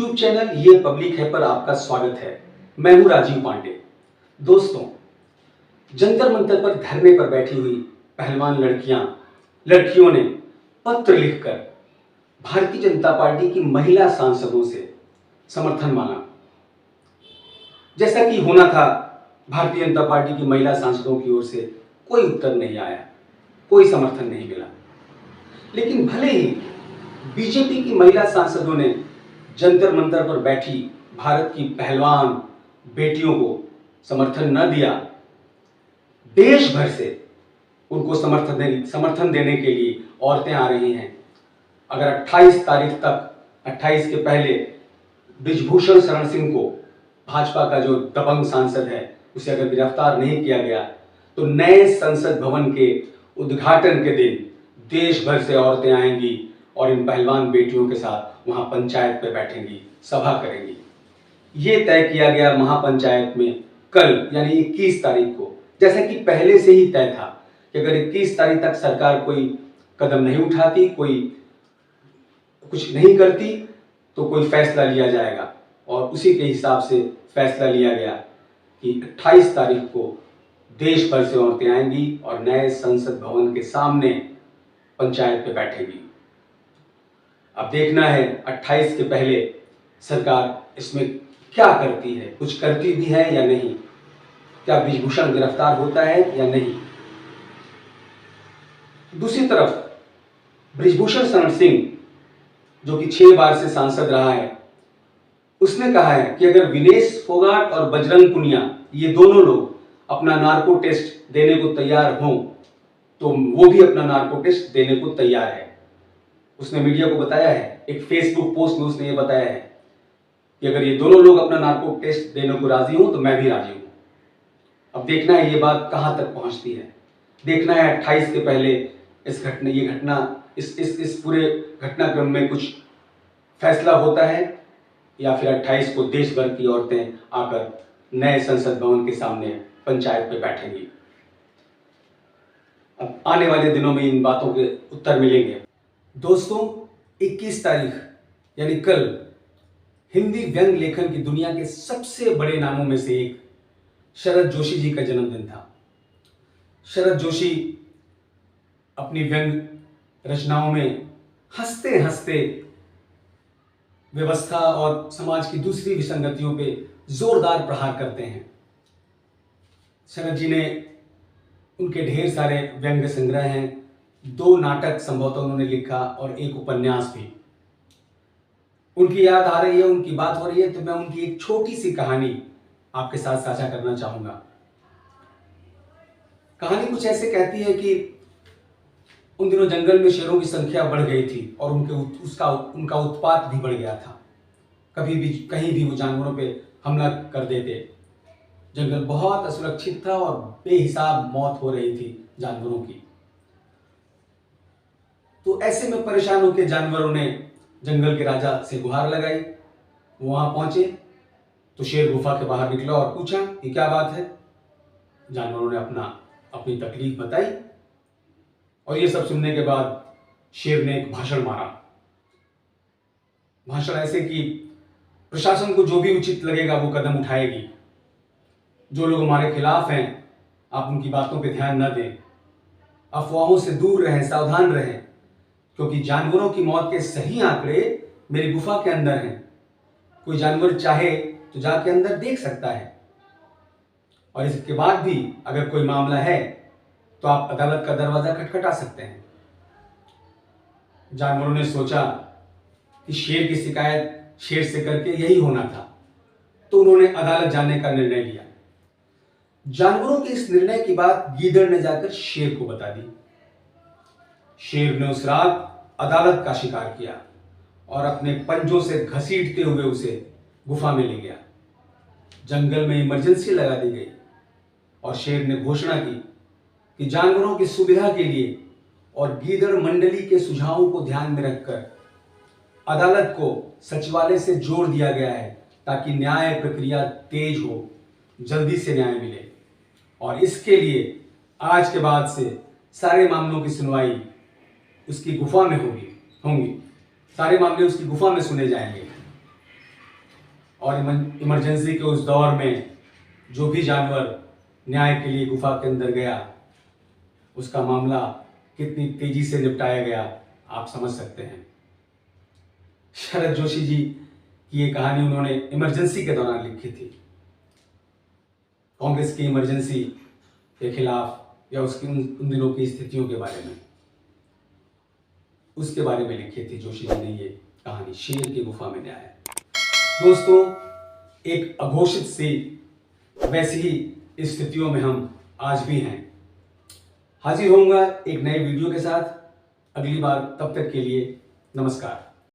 YouTube channel ये public है पर आपका स्वागत है। मैं हूं राजीव पांडे। दोस्तों, जंतर मंतर पर धरने पर बैठी हुई पहलवान लड़कियों ने पत्र लिखकर भारतीय जनता पार्टी की महिला सांसदों से समर्थन मांगा। जैसा कि होना था, भारतीय जनता पार्टी की महिला सांसदों की ओर से कोई उत्तर नहीं आया, कोई समर्थन नहीं मिला। लेकिन भले ही बीजेपी की महिला सांसदों ने जंतर मंतर पर बैठी भारत की पहलवान बेटियों को समर्थन न दिया, देश भर से उनको समर्थन देने के लिए औरतें आ रही हैं। अगर 28 तारीख तक, 28 के पहले बृजभूषण शरण सिंह को, भाजपा का जो दबंग सांसद है, उसे अगर गिरफ्तार नहीं किया गया तो नए संसद भवन के उद्घाटन के दिन देश भर से औरतें आएंगी और इन पहलवान बेटियों के साथ वहां पंचायत पे बैठेंगी, सभा करेंगी। ये तय किया गया महापंचायत में कल यानी 21 तारीख को, जैसा कि पहले से ही तय था कि अगर 21 तारीख तक सरकार कोई कदम नहीं उठाती, कोई कुछ नहीं करती, तो कोई फैसला लिया जाएगा। और उसी के हिसाब से फैसला लिया गया कि 28 तारीख को देश भर से औरतें आएंगी और नए संसद भवन के सामने पंचायत पे बैठेगी। अब देखना है 28 के पहले सरकार इसमें क्या करती है, कुछ करती भी है या नहीं, क्या बृजभूषण गिरफ्तार होता है या नहीं। दूसरी तरफ बृजभूषण शरण सिंह, जो कि 6 बार से सांसद रहा है, उसने कहा है कि अगर विनेश फोगाट और बजरंग पुनिया, ये दोनों लोग अपना नार्को टेस्ट देने को तैयार हों तो वो भी अपना नार्को टेस्ट देने को तैयार है। उसने मीडिया को बताया है, एक फेसबुक पोस्ट में उसने ये बताया है कि अगर ये दोनों लोग अपना नार्को टेस्ट देने को राजी हूं तो मैं भी राजी हूं। अब देखना है ये बात कहां तक पहुंचती है। देखना है 28 के पहले इस पूरे घटनाक्रम में कुछ फैसला होता है या फिर 28 को देश भर की औरतें आकर नए संसद भवन के सामने पंचायत पे बैठेंगी। अब आने वाले दिनों में इन बातों के उत्तर मिलेंगे। दोस्तों, 21 तारीख यानी कल हिंदी व्यंग लेखन की दुनिया के सबसे बड़े नामों में से एक शरद जोशी जी का जन्मदिन था। शरद जोशी अपनी व्यंग रचनाओं में हंसते हंसते व्यवस्था और समाज की दूसरी विसंगतियों पे जोरदार प्रहार करते हैं। शरद जी ने, उनके ढेर सारे व्यंग्य संग्रह हैं, 2 नाटक संभवतः उन्होंने लिखा और एक उपन्यास भी। उनकी याद आ रही है, उनकी बात हो रही है, तो मैं उनकी एक छोटी सी कहानी आपके साथ साझा करना चाहूंगा। कहानी कुछ ऐसे कहती है कि उन दिनों जंगल में शेरों की संख्या बढ़ गई थी और उनका उत्पात भी बढ़ गया था। कभी भी कहीं भी वो जानवरों पे हमला कर देते। जंगल बहुत असुरक्षित था और बेहिसाब मौत हो रही थी जानवरों की। तो ऐसे में परेशान होकर जानवरों ने जंगल के राजा से गुहार लगाई। वहां पहुंचे तो शेर गुफा के बाहर निकला और पूछा कि क्या बात है। जानवरों ने अपनी तकलीफ बताई और ये सब सुनने के बाद शेर ने एक भाषण मारा। भाषण ऐसे कि प्रशासन को जो भी उचित लगेगा वो कदम उठाएगी। जो लोग हमारे खिलाफ हैं, आप उनकी बातों पे ध्यान न दें, अफवाहों से दूर रहें, सावधान रहें, क्योंकि जानवरों की मौत के सही आंकड़े मेरी गुफा के अंदर हैं। कोई जानवर चाहे तो जाके अंदर देख सकता है और इसके बाद भी अगर कोई मामला है तो आप अदालत का दरवाजा खटखटा सकते हैं। जानवरों ने सोचा कि शेर की शिकायत शेर से करके यही होना था, तो उन्होंने अदालत जाने का निर्णय लिया। जानवरों के इस निर्णय की बात गीदड़ ने जाकर शेर को बता दी। शेर ने उस रात अदालत का शिकार किया और अपने पंजों से घसीटते हुए उसे गुफा में ले गया। जंगल में इमरजेंसी लगा दी गई और शेर ने घोषणा की कि जानवरों की सुविधा के लिए और गीदड़ मंडली के सुझावों को ध्यान में रखकर अदालत को सचिवालय से जोड़ दिया गया है ताकि न्याय प्रक्रिया तेज हो, जल्दी से न्याय मिले। और इसके लिए आज के बाद से सारे मामलों की सुनवाई उसकी गुफा में होंगी। सारे मामले उसकी गुफा में सुने जाएंगे। और इमरजेंसी के उस दौर में जो भी जानवर न्याय के लिए गुफा के अंदर गया, उसका मामला कितनी तेजी से निपटाया गया आप समझ सकते हैं। शरद जोशी जी की ये कहानी उन्होंने इमरजेंसी के दौरान लिखी थी। कांग्रेस की इमरजेंसी के खिलाफ या उसकी उन दिनों की स्थितियों के बारे में, उसके बारे में लिखी थी जोशी जी ने ये कहानी, शेर की गुफा में न्याय। दोस्तों, एक अघोषित सी वैसी ही स्थितियों में हम आज भी हैं। हाजिर होऊंगा एक नए वीडियो के साथ अगली बार। तब तक के लिए नमस्कार।